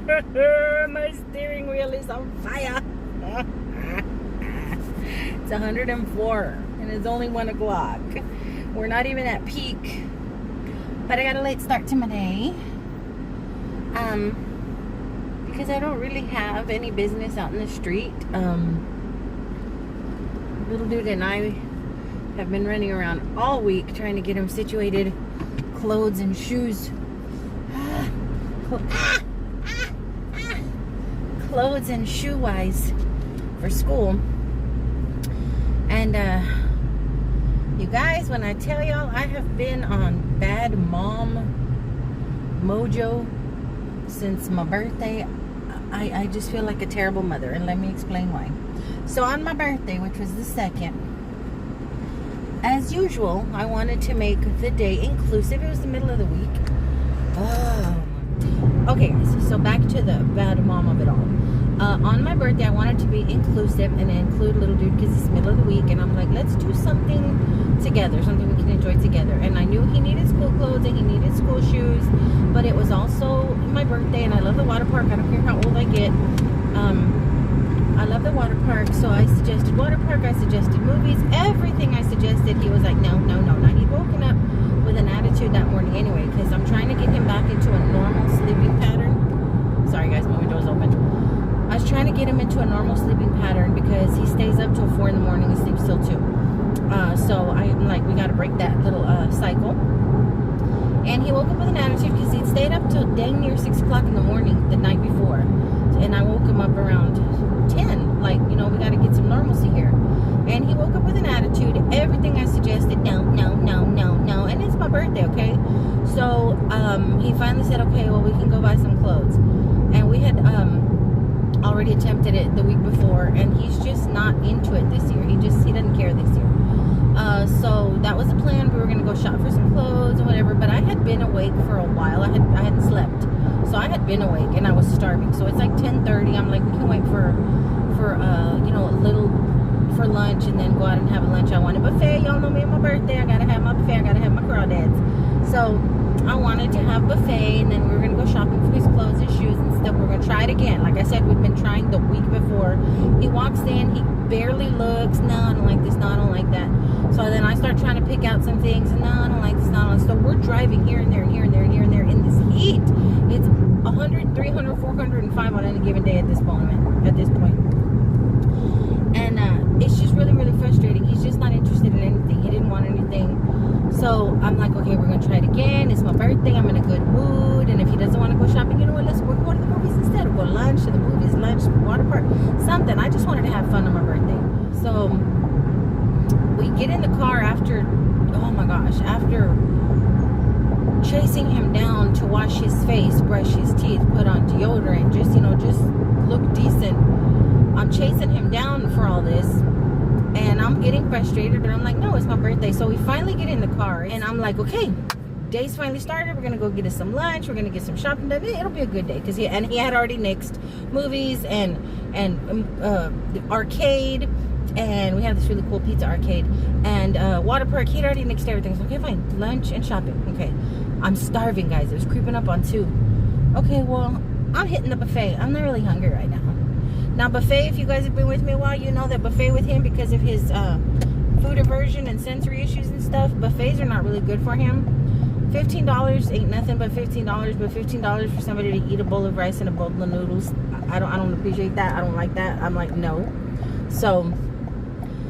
My steering wheel is on fire. It's 104 and it's only 1 o'clock. We're not even at peak, but I got a late start to my day because I don't really have any business out in the street. Little dude and I have been running around all week trying to get him situated, clothes and shoes, clothes and shoe wise for school. And you guys, when I tell y'all I have been on bad mom mojo since my birthday, I just feel like a terrible mother, and let me explain why. So on my birthday, which was the 2nd, as usual, I wanted to make the day inclusive. It was the middle of the week. Oh. Okay, guys, so back to the bad mom of it all. On my birthday, I wanted to be inclusive and include little dude because it's the middle of the week, and I'm like, let's do something together, something we can enjoy together. And I knew he needed school clothes and he needed school shoes, but it was also my birthday, and I love the water park. I don't care how old I get. I love the water park, so I suggested water park, I suggested movies, everything I suggested. He was like, no. Now he'd woken up with an attitude that morning anyway, because I'm trying to get him back into a normal sleeping pattern. Sorry guys, my window's open. I was trying to get him into a normal sleeping pattern because he stays up till 4 in the morning and sleeps till 2. So I'm like, we got to break that little cycle. And he woke up with an attitude because he'd stayed up till dang near 6 o'clock in the morning the night before. And I woke him up around 10. Like, you know, we got to get some normalcy here. And he woke up with an attitude. Everything I suggested, no. And it's my birthday, okay? So he finally said, okay, well, we can go buy some clothes. And we had already attempted it the week before, and he's just not into it this year. He doesn't care this year. So that was the plan. We were going to go shop for some clothes and whatever, but I had been awake for a while. I hadn't slept. So I had been awake and I was starving. So it's like 10:30. I'm like, we can wait for you know, a little for lunch and then go out and have a lunch. I want a buffet. Y'all know me on my birthday. I gotta have my buffet. I gotta have my crawdads. So I wanted to have buffet, and then we were gonna go shopping for his clothes and shoes and stuff. We're gonna try it again. Like I said, we've been trying the week before. He walks in, he barely looks. No, I don't like this. No, I don't like that. So then I start trying to pick out some things, and no, I don't like this. No, I don't like this. So we're driving here and there and here and there and here and there in this heat. It's 100, 300, 405 on any given day at this point. And it's just really, really frustrating. He's just not interested in anything. He didn't want anything. So I'm like, okay, we're going to try it again. It's my birthday. I'm in a good mood. And if he doesn't want to go shopping, you know what? We'll go to the movies instead. We'll go to lunch, to the movies, lunch, water park, something. I just wanted to have fun on my birthday. So we get in the car after, oh my gosh, after chasing him down to wash his face, brush his teeth, put on deodorant, just look decent. I'm chasing him down for all this, and I'm getting frustrated, and I'm like, no, it's my birthday. So we finally get in the car, and I'm like, okay, day's finally started. We're gonna go get us some lunch. We're gonna get some shopping done. It'll be a good day, because he had already nixed movies and the arcade, and we have this really cool pizza arcade and water park. He'd already nixed everything. So okay, fine, lunch and shopping. Okay, I'm starving, guys. It was creeping up on 2. Okay, well, I'm hitting the buffet. I'm not really hungry right now. Now, buffet, if you guys have been with me a while, you know that buffet with him, because of his food aversion and sensory issues and stuff, buffets are not really good for him. $15 ain't nothing but $15, but $15 for somebody to eat a bowl of rice and a bowl of noodles, I don't appreciate that. I don't like that. I'm like, no. So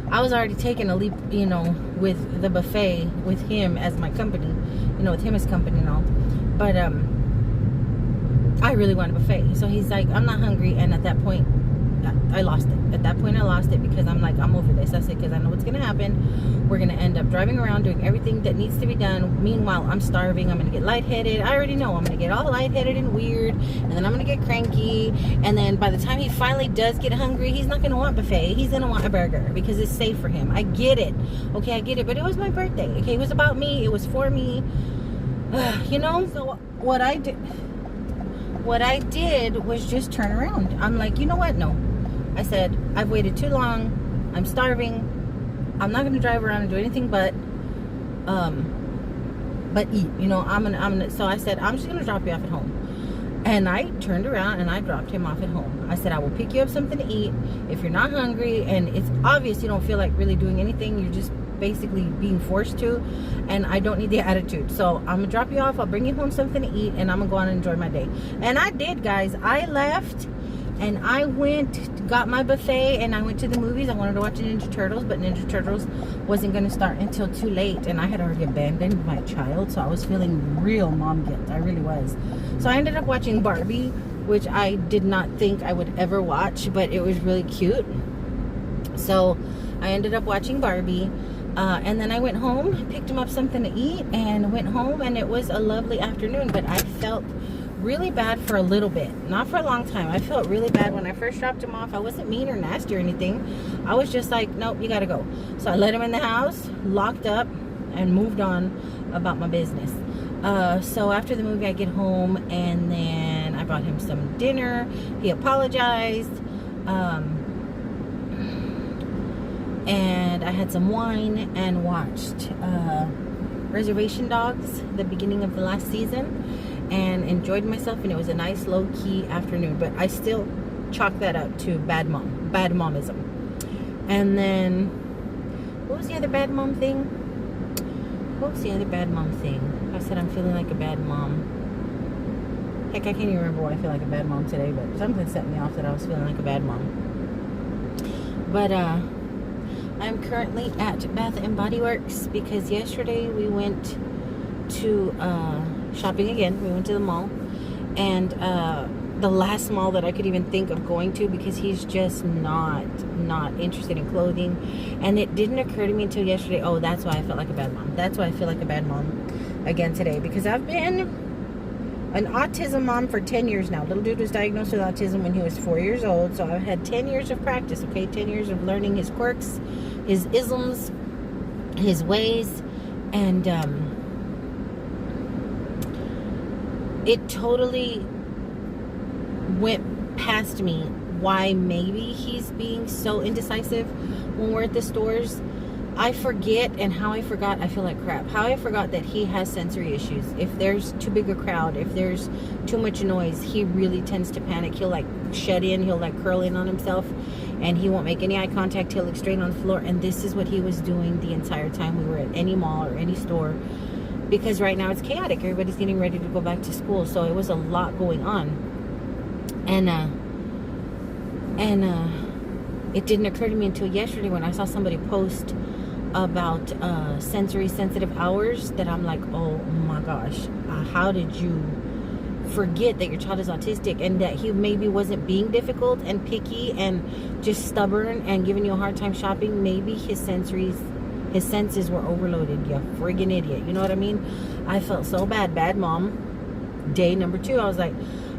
I was already taking a leap, you know, with the buffet with him as my company, you know, with him as company and all. But I really want a buffet. So he's like, I'm not hungry. And at that point, I lost it. At that point, I lost it, because I'm like, I'm over this. I said, because I know what's going to happen. We're going to end up driving around doing everything that needs to be done. Meanwhile, I'm starving. I'm going to get lightheaded. I already know I'm going to get all lightheaded and weird. And then I'm going to get cranky. And then by the time he finally does get hungry, he's not going to want buffet. He's going to want a burger, because it's safe for him. I get it. Okay, I get it. But it was my birthday. Okay, it was about me. It was for me. You know? So what I did was just turn around. I'm like, you know what? No. I said, I've waited too long. I'm starving. I'm not going to drive around and do anything but eat. You know, I'm gonna. So I said, I'm just going to drop you off at home. And I turned around and I dropped him off at home. I said, I will pick you up something to eat if you're not hungry, and it's obvious you don't feel like really doing anything. You're just basically being forced to, and I don't need the attitude. So I'm gonna drop you off. I'll bring you home something to eat, and I'm gonna go on and enjoy my day. And I did, guys. I left and I went, got my buffet, and I went to the movies. I wanted to watch Ninja Turtles, but Ninja Turtles wasn't going to start until too late, and I had already abandoned my child, so I was feeling real mom guilt. I really was. So I ended up watching Barbie, which I did not think I would ever watch, but it was really cute. So I ended up watching Barbie, and then I went home, picked him up something to eat, and went home, and it was a lovely afternoon. But I felt really bad for a little bit, not for a long time. I felt really bad when I first dropped him off. I wasn't mean or nasty or anything. I was just like, nope, you gotta go. So I let him in the house, locked up, and moved on about my business. So after the movie, I get home, and then I brought him some dinner. He apologized, and I had some wine and watched Reservation Dogs, the beginning of the last season, and enjoyed myself, and it was a nice low-key afternoon. But I still chalk that up to bad momism. And then what was the other bad mom thing? I said I'm feeling like a bad mom. Heck, I can't even remember why I feel like a bad mom today, but something set me off that I was feeling like a bad mom. But I'm currently at Bath and Body Works because yesterday we went to shopping again. We went to the mall, and the last mall that I could even think of going to, because he's just not interested in clothing. And it didn't occur to me until yesterday, oh, that's why I felt like a bad mom. That's why I feel like a bad mom again today, because I've been an autism mom for 10 years now. Little dude was diagnosed with autism when he was 4 years old, so I've had 10 years of practice, okay? 10 years of learning his quirks, his isms, his ways, and it totally went past me why maybe he's being so indecisive when we're at the stores. I forget, and how I forgot, I feel like crap. How I forgot that he has sensory issues. If there's too big a crowd, if there's too much noise, he really tends to panic. He'll like shut in, he'll like curl in on himself, and he won't make any eye contact. He'll look straight on the floor, and this is what he was doing the entire time we were at any mall or any store, because right now it's chaotic. Everybody's getting ready to go back to school, so it was a lot going on. And it didn't occur to me until yesterday when I saw somebody post about sensory sensitive hours, that I'm like, oh my gosh, how did you forget that your child is autistic, and that he maybe wasn't being difficult and picky and just stubborn and giving you a hard time shopping? Maybe his senses were overloaded. You friggin' idiot. You know what I mean? I felt so bad. Bad mom. Day number 2, I was like,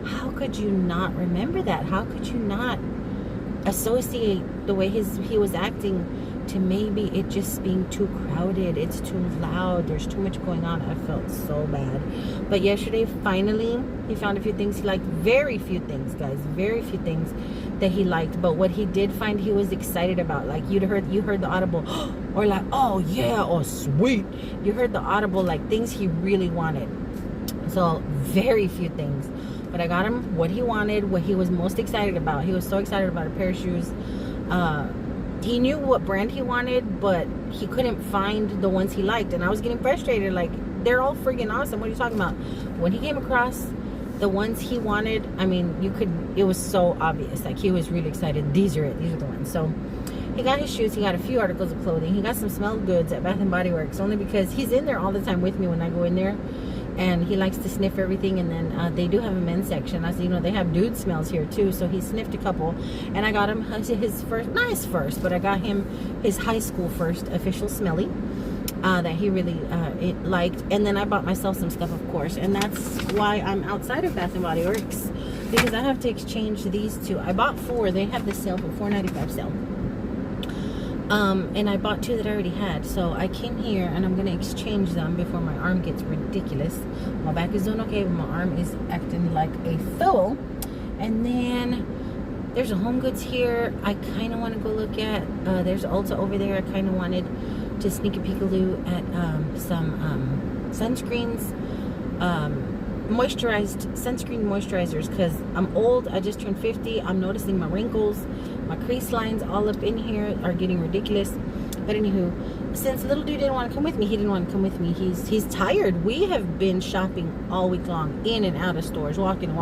how could you not remember that? How could you not associate the way he was acting to maybe it just being too crowded, it's too loud, there's too much going on? I felt so bad. But yesterday, finally, he found a few things he liked. Very few things, guys. Very few things that he liked. But what he did find, he was excited about. Like, you heard the audible, or like, oh yeah, oh sweet. You heard the audible, like, things he really wanted. So very few things. But I got him what he wanted, what he was most excited about. He was so excited about a pair of shoes. He knew what brand he wanted, but he couldn't find the ones he liked. And I was getting frustrated. Like, they're all friggin' awesome. What are you talking about? When he came across the ones he wanted, I mean, it was so obvious. Like, he was really excited. These are the ones. So he got his shoes. He got a few articles of clothing. He got some smell goods at Bath and Body Works, only because he's in there all the time with me when I go in there. And he likes to sniff everything. And then they do have a men's section. As you know, they have dude smells here too. So he sniffed a couple. And I got him his first, not his first, but I got him his high school first official smelly that he really liked. And then I bought myself some stuff, of course. And that's why I'm outside of Bath and Body Works, because I have to exchange these two. I bought 4. They have the sale for $4.95 sale. And I bought 2 that I already had. So I came here and I'm going to exchange them before my arm gets ridiculous. My back is doing okay, but my arm is acting like a fool. And then there's a Home Goods here I kind of want to go look at. There's Ulta over there. I kind of wanted to sneak a peekaloo at some sunscreens. sunscreen moisturizers, because I'm old. I just turned 50. I'm noticing my wrinkles, my crease lines all up in here are getting ridiculous. But anywho, since little dude didn't want to come with me, he didn't want to come with me. He's tired. We have been shopping all week long, in and out of stores, walking.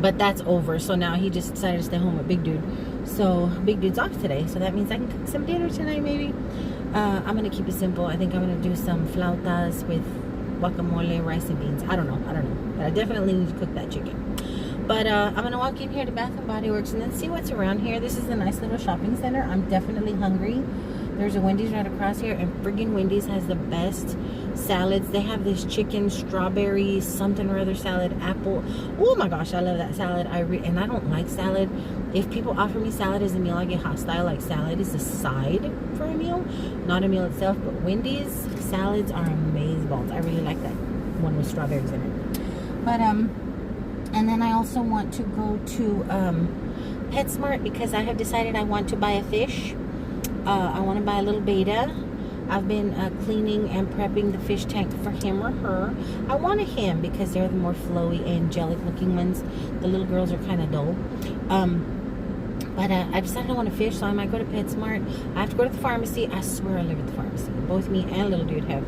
But that's over. So now he just decided to stay home with big dude. So big dude's off today. So that means I can cook some dinner tonight, maybe. I'm gonna keep it simple. I think I'm gonna do some flautas with guacamole, rice and beans. I don't know. But I definitely need to cook that chicken. But I'm gonna walk in here to Bath and Body Works and then see what's around here. This is a nice little shopping center. I'm definitely hungry. There's a Wendy's right across here, and friggin' Wendy's has the best salads. They have this chicken, strawberry, something or other salad, apple. Oh my gosh, I love that salad. And I don't like salad. If people offer me salad as a meal, I get hostile. Like, salad is a side for a meal, not a meal itself. But Wendy's salads are amazeballs. I really like that one with strawberries in it. But and then I also want to go to PetSmart, because I have decided I want to buy a fish. I want to buy a little beta. I've been cleaning and prepping the fish tank for him or her. I want a him because they're the more flowy, angelic looking ones. The little girls are kind of dull. But I decided I want a fish, so I might go to PetSmart. I have to go to the pharmacy. I swear I live at the pharmacy. Both me and little dude have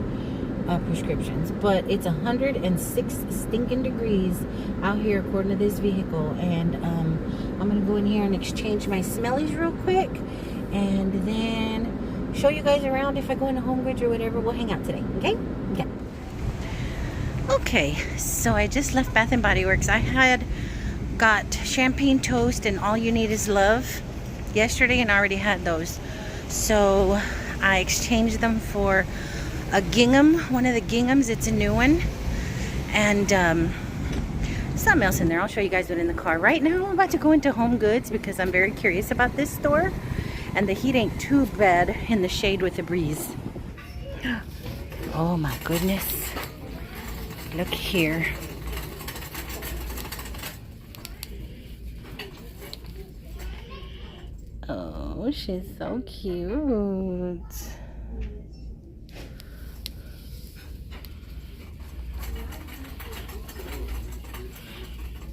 prescriptions. But it's 106 stinking degrees out here according to this vehicle. And I'm going to go in here and exchange my smellies real quick. And then show you guys around. If I go into Home Goods or whatever, we'll hang out today. Okay, so I just left Bath and Body Works. I had got champagne toast and all you need is love yesterday, and I already had those. So I exchanged them for a gingham, one of the ginghams. It's a new one. And something else in there. I'll show you guys what in the car. Right now I'm about to go into Home Goods because I'm very curious about this store. And the heat ain't too bad in the shade with the breeze. Oh my goodness. Look here. Oh, she's so cute.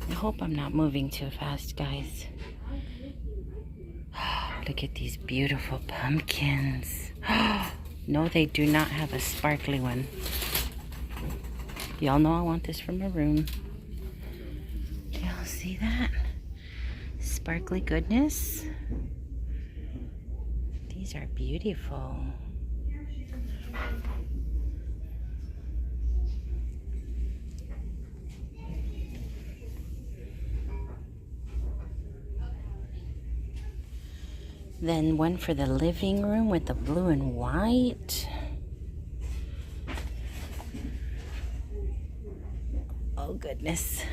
I hope I'm not moving too fast, guys. Look at these beautiful pumpkins. No, they do not have a sparkly one. Y'all know I want this for my room. Y'all see that? Sparkly goodness. These are beautiful. Then one for the living room with the blue and white. Oh goodness.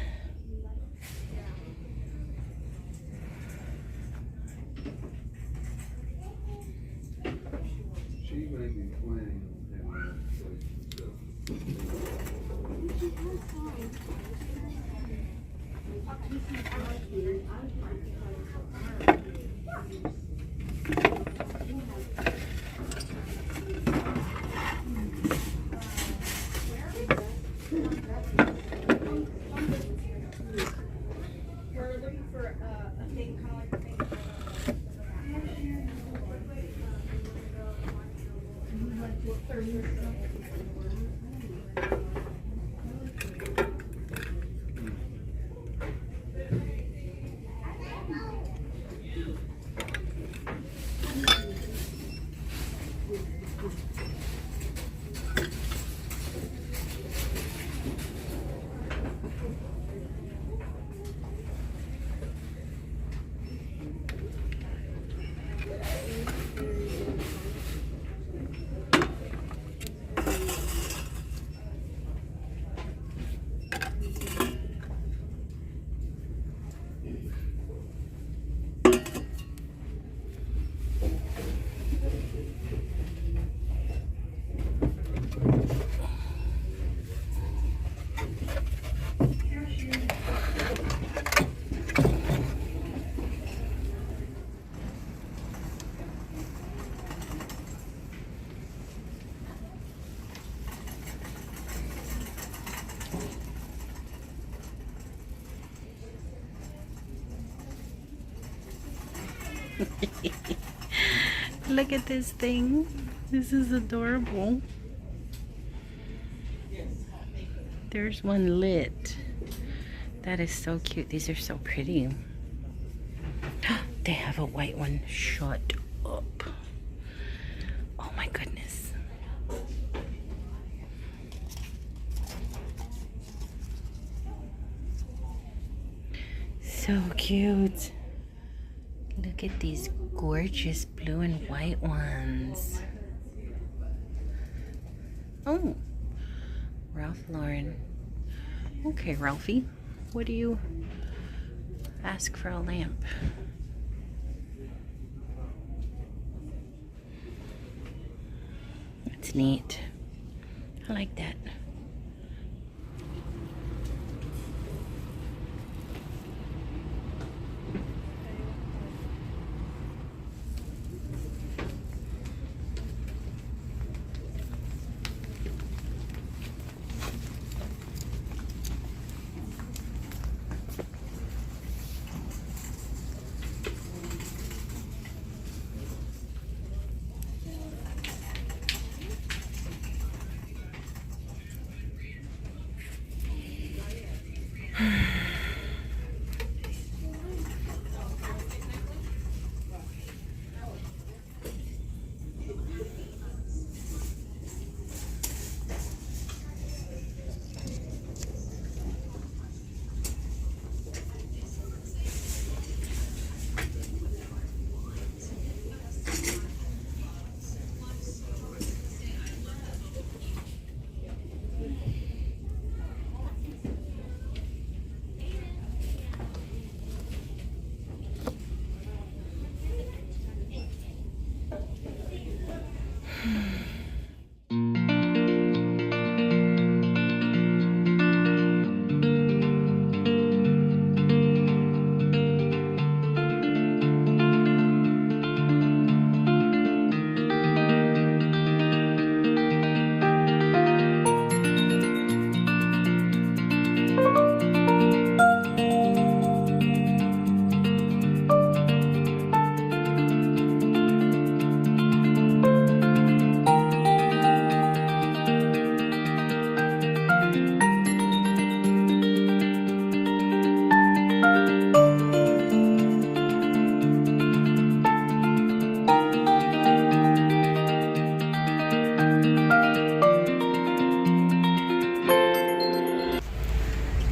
Look at this thing. This is adorable. There's one lit. That is so cute. These are so pretty. They have a white one. Shut up. Oh my goodness. So cute. Look at these gorgeous blue and white ones. Oh, Ralph Lauren. Okay, Ralphie, what do you ask for a lamp? That's neat. I like that.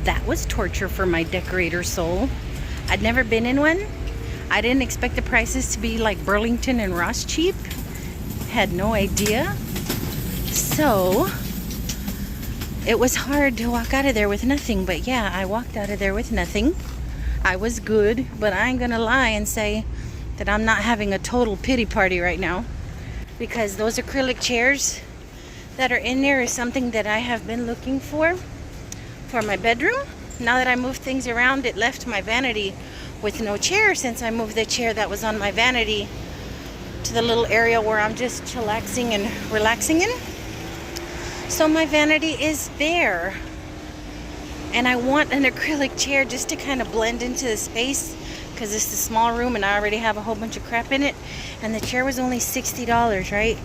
That was torture for my decorator soul. I'd never been in one. I didn't expect the prices to be like Burlington and Ross cheap. Had no idea. So it was hard to walk out of there with nothing, but yeah, I walked out of there with nothing. I was good, but I ain't gonna lie and say that I'm not having a total pity party right now, because those acrylic chairs that are in there is something that I have been looking for my bedroom. Now that I moved things around, it left my vanity with no chair, since I moved the chair that was on my vanity to the little area where I'm just chillaxing and relaxing in. So my vanity is there, and I want an acrylic chair just to kind of blend into the space, because it's a small room and I already have a whole bunch of crap in it, and the chair was only $60, right?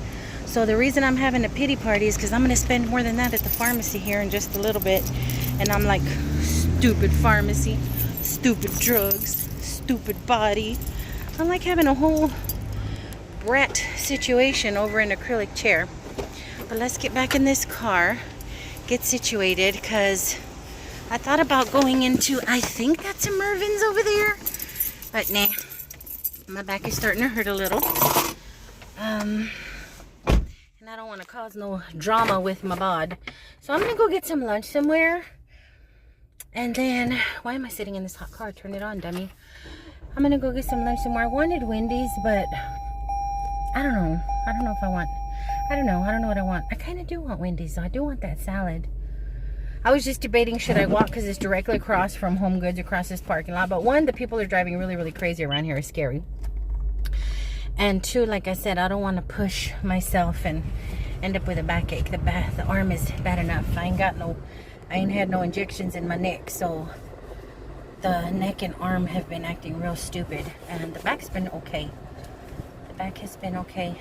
So the reason I'm having a pity party is because I'm going to spend more than that at the pharmacy here in just a little bit. And I'm like, stupid pharmacy, stupid drugs, stupid body. I'm like having a whole brat situation over an acrylic chair. But let's get back in this car, get situated, because I thought about going into, I think that's a Mervyn's over there. But nah, my back is starting to hurt a little. And I don't want to cause no drama with my bod. So I'm going to go get some lunch somewhere. And then, why am I sitting in this hot car? Turn it on, dummy. I'm going to go get some lunch somewhere. I wanted Wendy's, but I don't know. I don't know if I want, I don't know what I want. I kind of do want Wendy's, so I do want that salad. I was just debating, should I walk, because it's directly across from Home Goods, across this parking lot. But one, the people are driving really, really crazy around here. Is scary. And two, like I said, I don't want to push myself and end up with a backache. The arm is bad enough. I ain't had no injections in my neck, so The neck and arm have been acting real stupid, and the back's been okay. The back has been okay.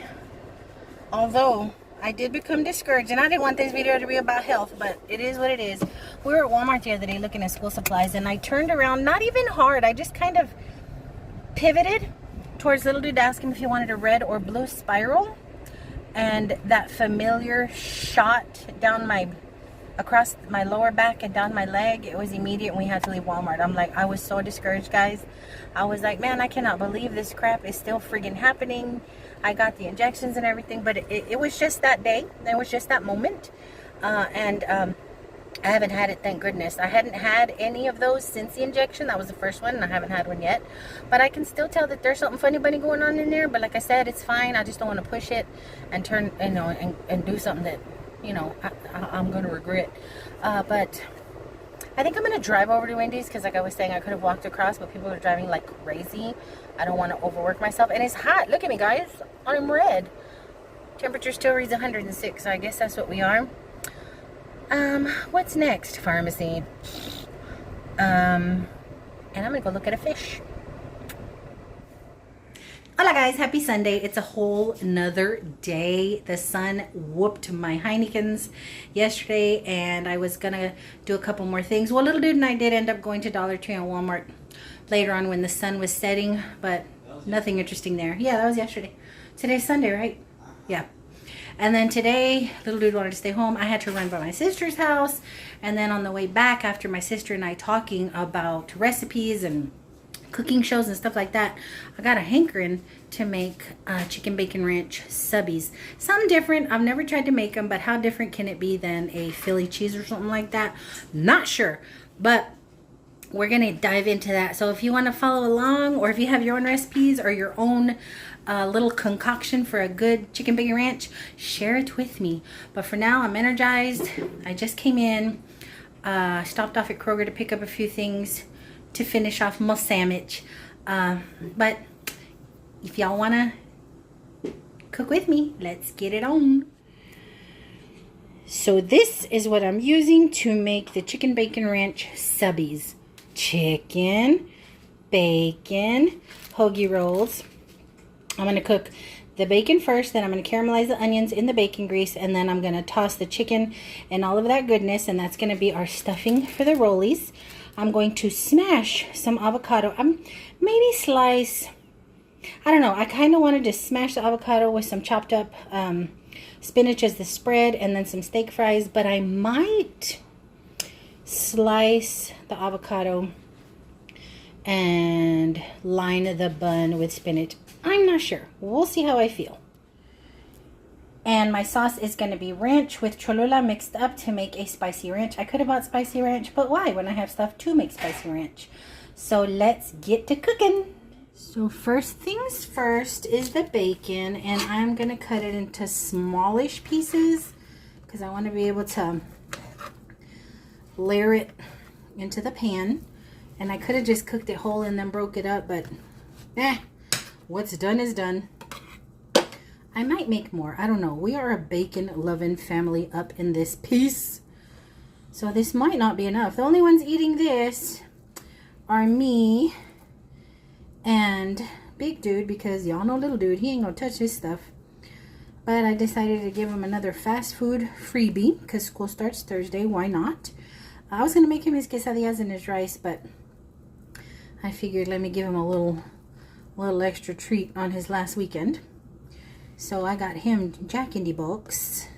Although I did become discouraged, and I didn't want this video to be about health, but it is what it is. We were at Walmart the other day looking at school supplies, and I turned around, not even hard, I just kind of pivoted towards little dude, asked him if he wanted a red or blue spiral, and that familiar shot down across my lower back and down my leg, it was immediate, and we had to leave Walmart. I'm like, I was so discouraged, guys. I was like, man, I cannot believe this crap is still friggin' happening. I got the injections and everything, but it was just that day. It was just that moment. I haven't had it, thank goodness. I hadn't had any of those since the injection. That was the first one, and I haven't had one yet. But I can still tell that there's something funny bunny going on in there. But like I said, it's fine. I just don't want to push it and turn, you know, and do something that, you know, I'm going to regret. But I think I'm going to drive over to Wendy's, because like I was saying, I could have walked across, but people are driving like crazy. I don't want to overwork myself. And it's hot. Look at me, guys. I'm red. Temperature still reads 106, so I guess that's what we are. What's next? Pharmacy. And I'm going to go look at a fish. Hola guys, happy Sunday. It's a whole nother day. The sun whooped my Heinekens yesterday, and I was gonna do a couple more things. Well, little dude and I did end up going to Dollar Tree and Walmart later on when the sun was setting, but nothing interesting there. Yeah, that was yesterday. Today's Sunday, right? Yeah. And then today, little dude wanted to stay home. I had to run by my sister's house, and then on the way back, after my sister and I talking about recipes and cooking shows and stuff like that, I got a hankering to make chicken bacon ranch subbies. Something different. I've never tried to make them, but how different can it be than a Philly cheese or something like that? Not sure, but we're gonna dive into that. So if you want to follow along, or if you have your own recipes or your own little concoction for a good chicken bacon ranch, share it with me. But for now, I'm energized. I just came in, stopped off at Kroger to pick up a few things to finish off my sandwich. But if y'all wanna cook with me, let's get it on. So this is what I'm using to make the chicken bacon ranch subbies. Chicken, bacon, hoagie rolls. I'm gonna cook the bacon first, then I'm gonna caramelize the onions in the bacon grease, and then I'm gonna toss the chicken and all of that goodness, and that's gonna be our stuffing for the rollies. I'm going to smash some avocado. I'm maybe slice, I don't know, I kind of wanted to smash the avocado with some chopped up spinach as the spread, and then some steak fries, but I might slice the avocado and line the bun with spinach. I'm not sure. We'll see how I feel. And my sauce is going to be ranch with Cholula mixed up to make a spicy ranch. I could have bought spicy ranch, but why when I have stuff to make spicy ranch? So let's get to cooking. So first things first is the bacon, and I'm going to cut it into smallish pieces because I want to be able to layer it into the pan. And I could have just cooked it whole and then broke it up, but what's done is done. I might make more. I don't know. We are a bacon-loving family up in this piece. So this might not be enough. The only ones eating this are me and Big Dude, because y'all know little dude, he ain't gonna touch this stuff. But I decided to give him another fast food freebie because school starts Thursday. Why not? I was gonna make him his quesadillas and his rice, but I figured let me give him a little extra treat on his last weekend. So I got him Jack in the Box,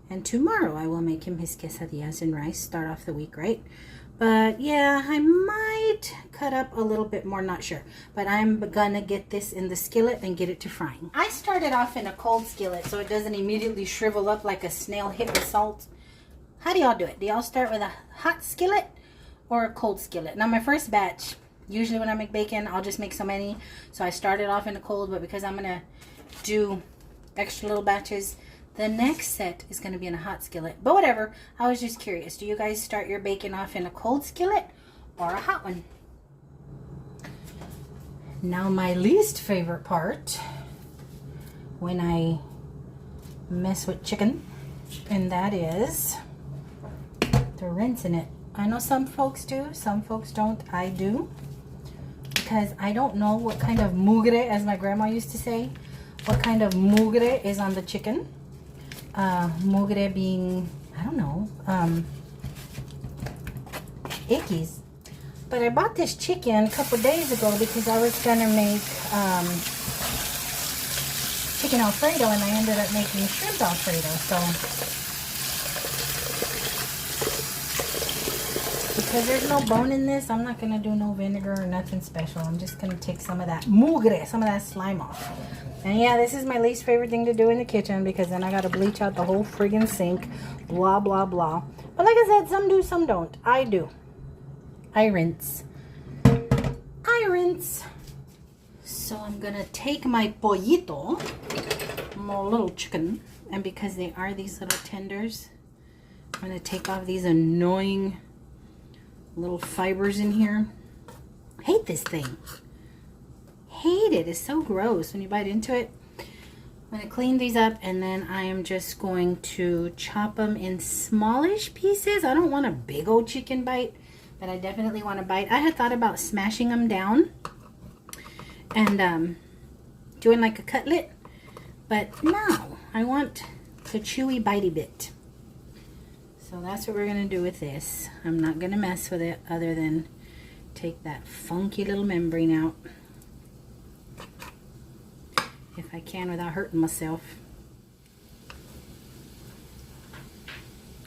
and tomorrow I will make him his quesadillas and rice. Start off the week right. But yeah, I might cut up a little bit more, not sure. But I'm gonna get this in the skillet and get it to frying. I started off in a cold skillet so it doesn't immediately shrivel up like a snail hit with salt. How do y'all do it? Do y'all start with a hot skillet or a cold skillet? Now my first batch, usually when I make bacon, I'll just make so many. So I started off in a cold, but because I'm gonna do extra little batches, the next set is going to be in a hot skillet. But whatever, I was just curious, do you guys start your bacon off in a cold skillet or a hot one? Now my least favorite part when I mess with chicken, and that is the rinsing it. I know some folks do, some folks don't. I do. Because I don't know what kind of mugre, as my grandma used to say, what kind of mugre is on the chicken. Mugre being, I don't know, ickies. But I bought this chicken a couple days ago because I was gonna make chicken Alfredo, and I ended up making shrimp Alfredo. So because there's no bone in this, I'm not gonna do no vinegar or nothing special. I'm just gonna take some of that mugre, some of that slime off. And yeah, this is my least favorite thing to do in the kitchen, because then I gotta bleach out the whole friggin' sink, blah blah blah. But like I said, some do, some don't. I do. I rinse. So I'm gonna take my pollito, my little chicken, and because they are these little tenders, I'm gonna take off these annoying little fibers in here. Hate this thing. Hate it. It's so gross when you bite into it. I'm gonna clean these up, and then I am just going to chop them in smallish pieces. I don't want a big old chicken bite, but I definitely want to bite. I had thought about smashing them down and doing like a cutlet, but no, I want the chewy bitey bit. So that's what we're gonna do with this. I'm not gonna mess with it other than take that funky little membrane out if I can without hurting myself.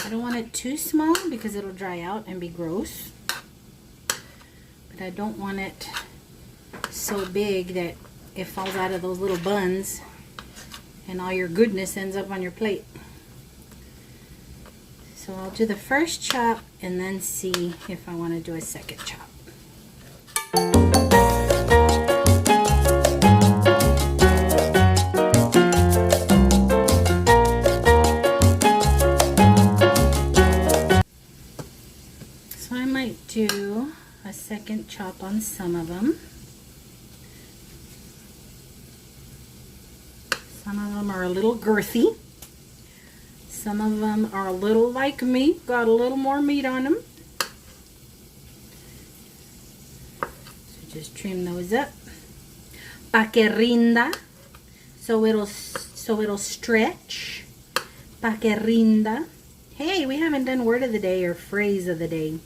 I don't want it too small because it'll dry out and be gross. But I don't want it so big that it falls out of those little buns and all your goodness ends up on your plate. So I'll do the first chop and then see if I want to do a second chop. So I might do a second chop on some of them. Some of them are a little girthy. Some of them are a little like me, got a little more meat on them. So just trim those up. Pa que rinda, so it'll stretch. Pa que rinda. Hey, we haven't done word of the day or phrase of the day.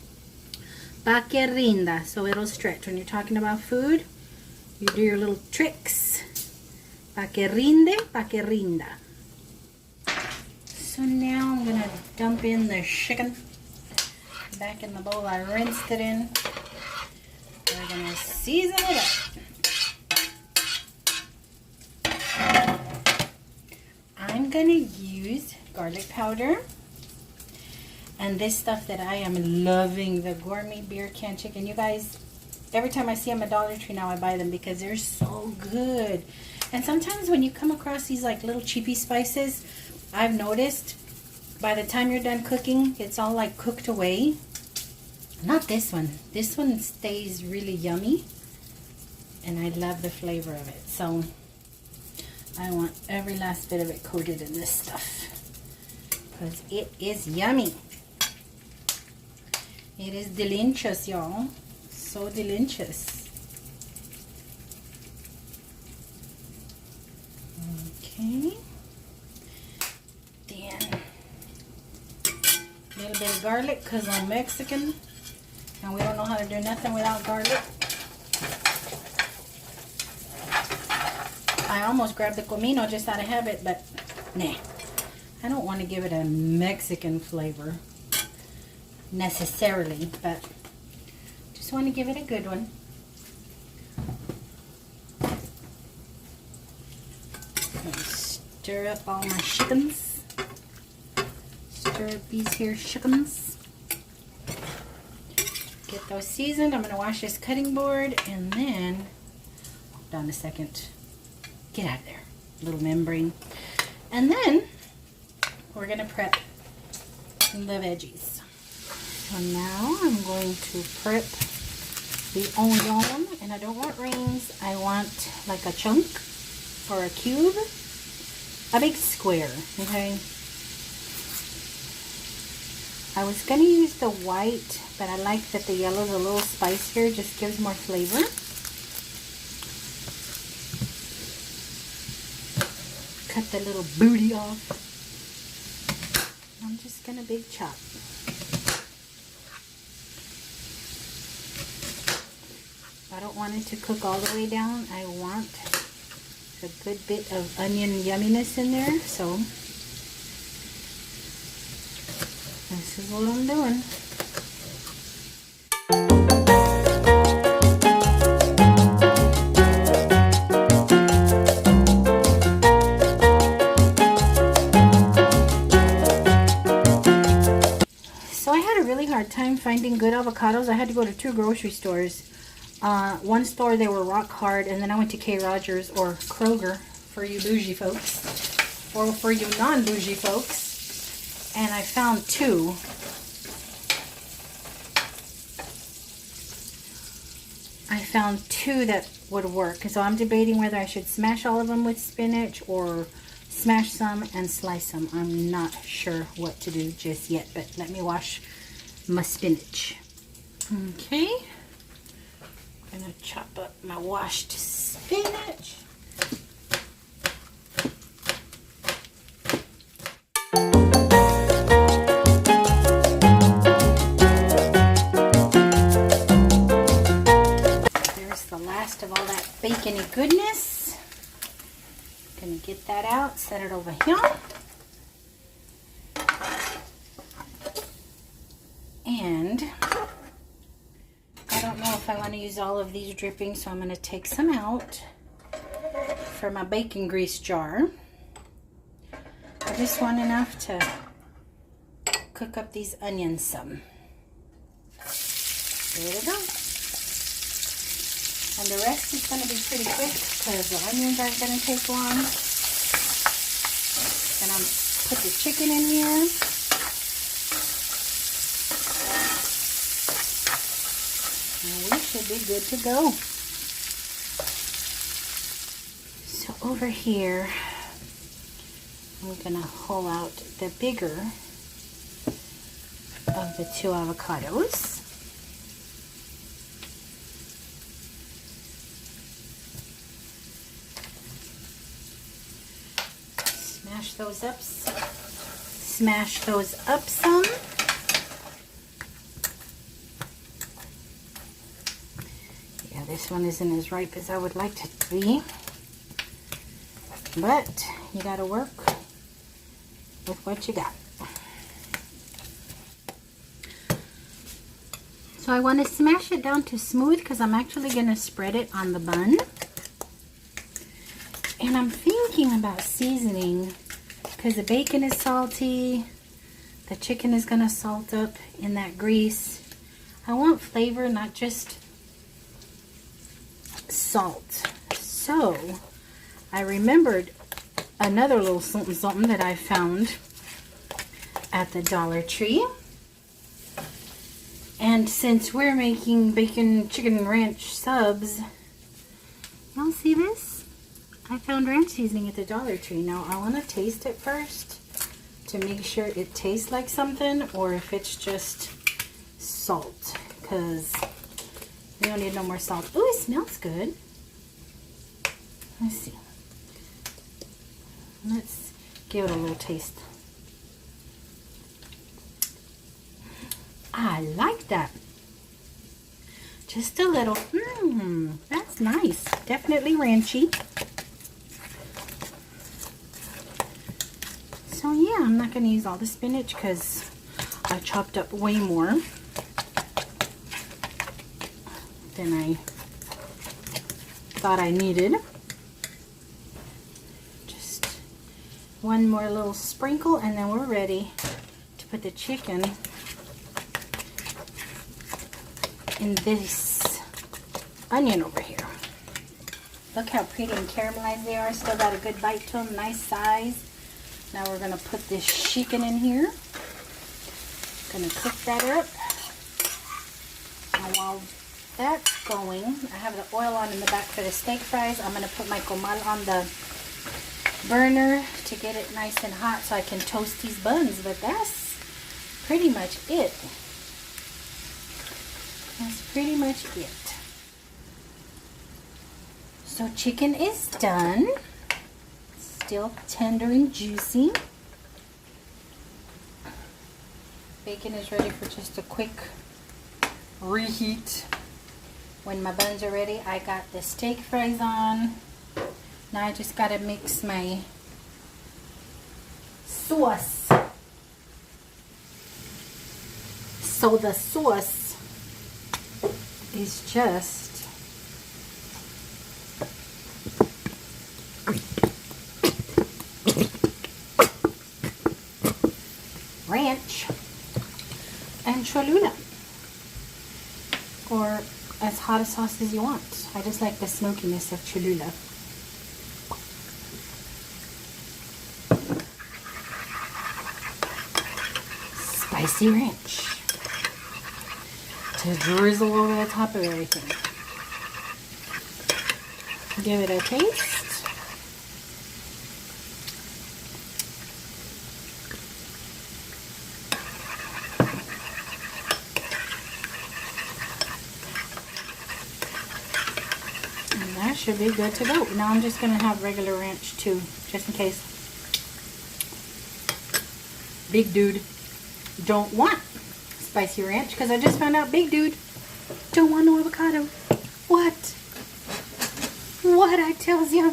Pa que rinda, so it'll stretch. When you're talking about food, you do your little tricks. Pa que rinde, pa que rinda. So now I'm gonna dump in the chicken back in the bowl I rinsed it in. We're gonna season it up. I'm gonna use garlic powder. And this stuff that I am loving, the gourmet beer can chicken. You guys, every time I see them at Dollar Tree now, I buy them because they're so good. And sometimes when you come across these like little cheapy spices, I've noticed by the time you're done cooking, it's all like cooked away. Not this one. This one stays really yummy. And I love the flavor of it. So I want every last bit of it coated in this stuff, because it is yummy. It is delicious, y'all. So delicious. Okay. Then a little bit of garlic, because I'm Mexican and we don't know how to do nothing without garlic. I almost grabbed the comino just out of habit, but nah. I don't want to give it a Mexican flavor necessarily, but just want to give it a good one. Stir up all my chickens. Stir up these here chickens. Get those seasoned. I'm going to wash this cutting board, and then, hold on a second. Get out of there, little membrane. And then we're going to prep the veggies. So now I'm going to prep the onion, and I don't want rings. I want like a chunk or a cube, a big square, okay? I was going to use the white but I like that the yellow's a little spicier, just gives more flavor. Cut the little booty off. I'm just gonna big chop. I don't want it to cook all the way down. I want a good bit of onion yumminess in there, so this is what I'm doing. So I had a really hard time finding good avocados. I had to go to 2 grocery stores. One store they were rock hard, and then I went to K. Rogers or Kroger for you bougie folks, or for you non-bougie folks, and I found 2. I found 2 that would work, so I'm debating whether I should smash all of them with spinach or smash some and slice them. I'm not sure what to do just yet, but let me wash my spinach. Okay. I'm going to chop up my washed spinach. There's the last of all that bacony goodness. Going to get that out, set it over here. And I don't know if I want to use all of these drippings, so I'm going to take some out for my bacon grease jar. I just want enough to cook up these onions some. There we go. And the rest is going to be pretty quick because the onions aren't going to take long. Then I'll put the chicken in here. And we should be good to go. So over here, I'm going to pull out the bigger of the 2 avocados. Smash those up. Smash those up some. Yeah, this one isn't as ripe as I would like it to be. But you gotta work with what you got. So I want to smash it down to smooth because I'm actually going to spread it on the bun. And I'm thinking about seasoning because the bacon is salty. The chicken is going to salt up in that grease. I want flavor, not just salt. So I remembered another little something that I found at the Dollar Tree. And since we're making bacon chicken ranch subs, y'all see this? I found ranch seasoning at the Dollar Tree. Now I want to taste it first to make sure it tastes like something or if it's just salt, because we don't need no more salt. Ooh, it smells good. Let's see. Let's give it a little taste. I like that. Just a little. That's nice. Definitely ranchy. So yeah, I'm not going to use all the spinach because I chopped up way more than I thought I needed. Just one more little sprinkle and then we're ready to put the chicken in this onion over here. Look how pretty and caramelized they are. Still got a good bite to them, nice size. Now we're going to put this chicken in here. Going to cook that up. And while that's going, I have the oil on in the back for the steak fries. I'm going to put my comal on the burner to get it nice and hot so I can toast these buns. But that's pretty much it. That's pretty much it. So chicken is done. Still tender and juicy. Bacon is ready for just a quick reheat. When my buns are ready, I got the steak fries on. Now I just gotta mix my sauce. So the sauce is just ranch and Cholula, or as hot a sauce as you want. I just like the smokiness of Cholula. Spicy ranch to drizzle over the top of everything. Give it a taste. And that should be good to go. Now I'm just going to have regular ranch too, just in case Big Dude don't want spicy ranch, because I just found out Big Dude don't want no avocado. What I tells you.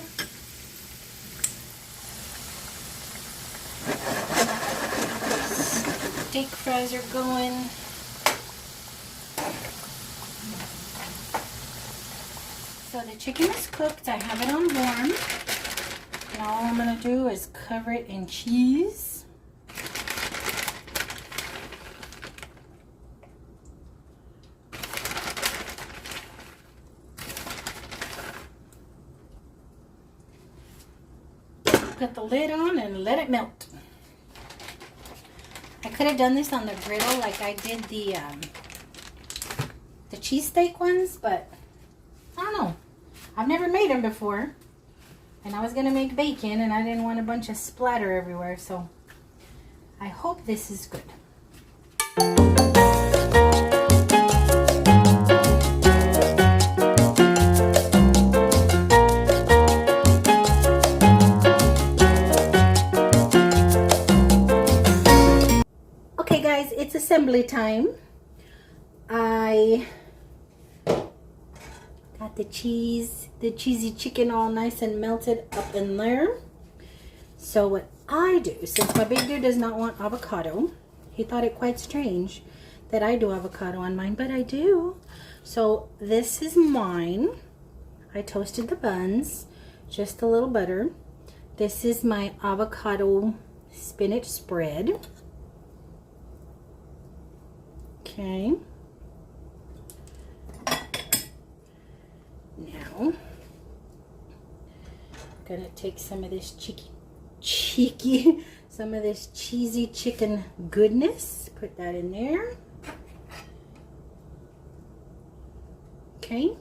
Steak fries are going. So the chicken is cooked. I have it on warm. Now all I'm going to do is cover it in cheese. Put the lid on and let it melt. I could have done this on the griddle like I did the cheesesteak ones, but I don't know. I've never made them before, and I was gonna make bacon, and I didn't want a bunch of splatter everywhere, so I hope this is good. Okay guys, it's assembly time. I got the cheesy chicken all nice and melted up in there. So what I do, since my Big Dude does not want avocado, he thought it quite strange that I do avocado on mine, but I do. So this is mine. I toasted the buns, just a little butter. This is my avocado spinach spread. Okay. Now, I'm gonna take some of this some of this cheesy chicken goodness. Put that in there. Okay.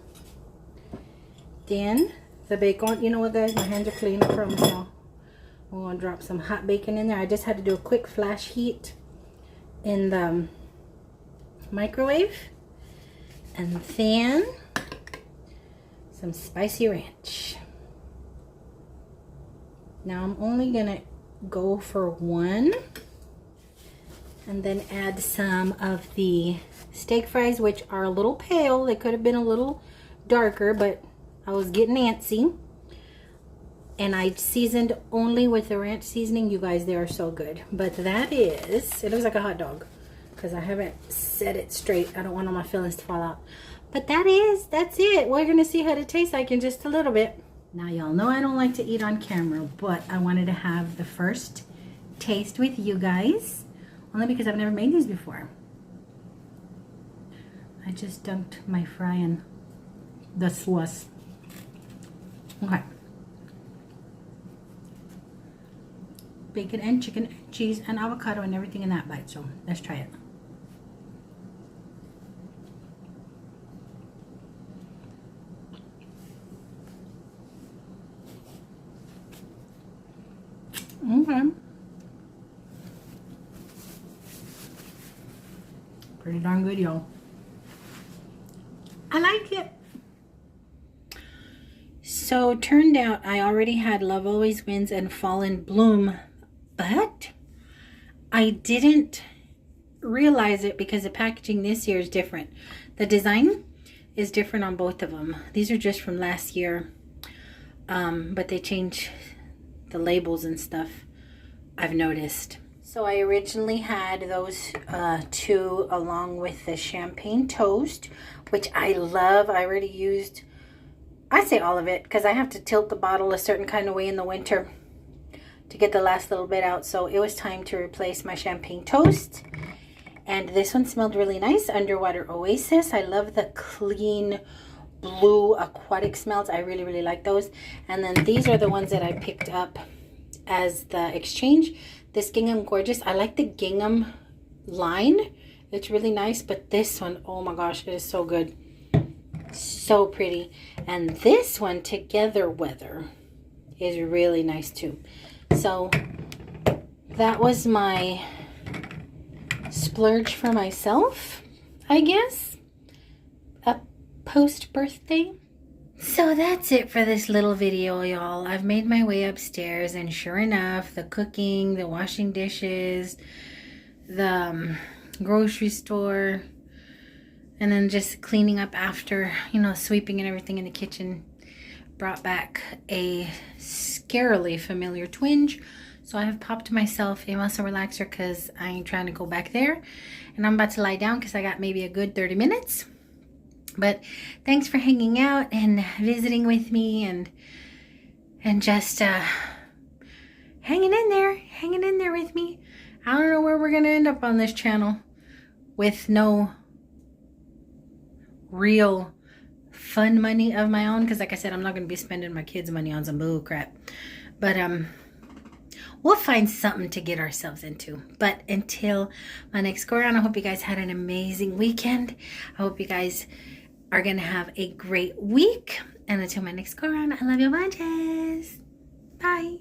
Then the bacon. You know what, guys? My hands are clean. I promise y'all. I'm gonna drop some hot bacon in there. I just had to do a quick flash heat in the microwave, and then some spicy ranch. Now I'm only gonna go for one, and then add some of the steak fries, which are a little pale. They could have been a little darker, but I was getting antsy, and I seasoned only with the ranch seasoning. You guys, they are so good. But that is, it looks like a hot dog because I haven't set it straight. I don't want all my fillings to fall out. But that's it. We're gonna see how it tastes like in just a little bit. Now y'all know I don't like to eat on camera, but I wanted to have the first taste with you guys, only because I've never made these before. I just dunked my fry in the sauce. Okay. Bacon and chicken and cheese and avocado and everything in that bite, so let's try it. Okay. Pretty darn good, y'all. I like it. So turned out I already had Love Always Wins and Fall in Bloom, but I didn't realize it because the packaging this year is different. The design is different on both of them. These are just from last year, but they change the labels and stuff, I've noticed. So I originally had those two along with the champagne toast, which I love. I already used, I say all of it, because I have to tilt the bottle a certain kind of way in the winter to get the last little bit out. So it was time to replace my champagne toast. And this one smelled really nice, Underwater Oasis. I love the clean blue aquatic smells. I really, really like those. And then these are the ones that I picked up as the exchange. This Gingham Gorgeous. I like the gingham line. It's really nice. But this one, oh my gosh, it is so good. So pretty. And this one, Together Weather, is really nice too. So that was my splurge for myself, I guess, a post-birthday. So that's it for this little video, y'all. I've made my way upstairs, and sure enough, the cooking, the washing dishes, the grocery store, and then just cleaning up after, you know, sweeping and everything in the kitchen brought back a scarily familiar twinge. So I have popped myself a muscle relaxer because I ain't trying to go back there. And I'm about to lie down because I got maybe a good 30 minutes. But thanks for hanging out and visiting with me and just hanging in there with me. I don't know where we're going to end up on this channel with no real fun money of my own. Because like I said, I'm not going to be spending my kids' money on some bull crap. But we'll find something to get ourselves into. But until my next go around, I hope you guys had an amazing weekend. I hope you guys are going to have a great week. And until my next go around, I love you bunches. Bye.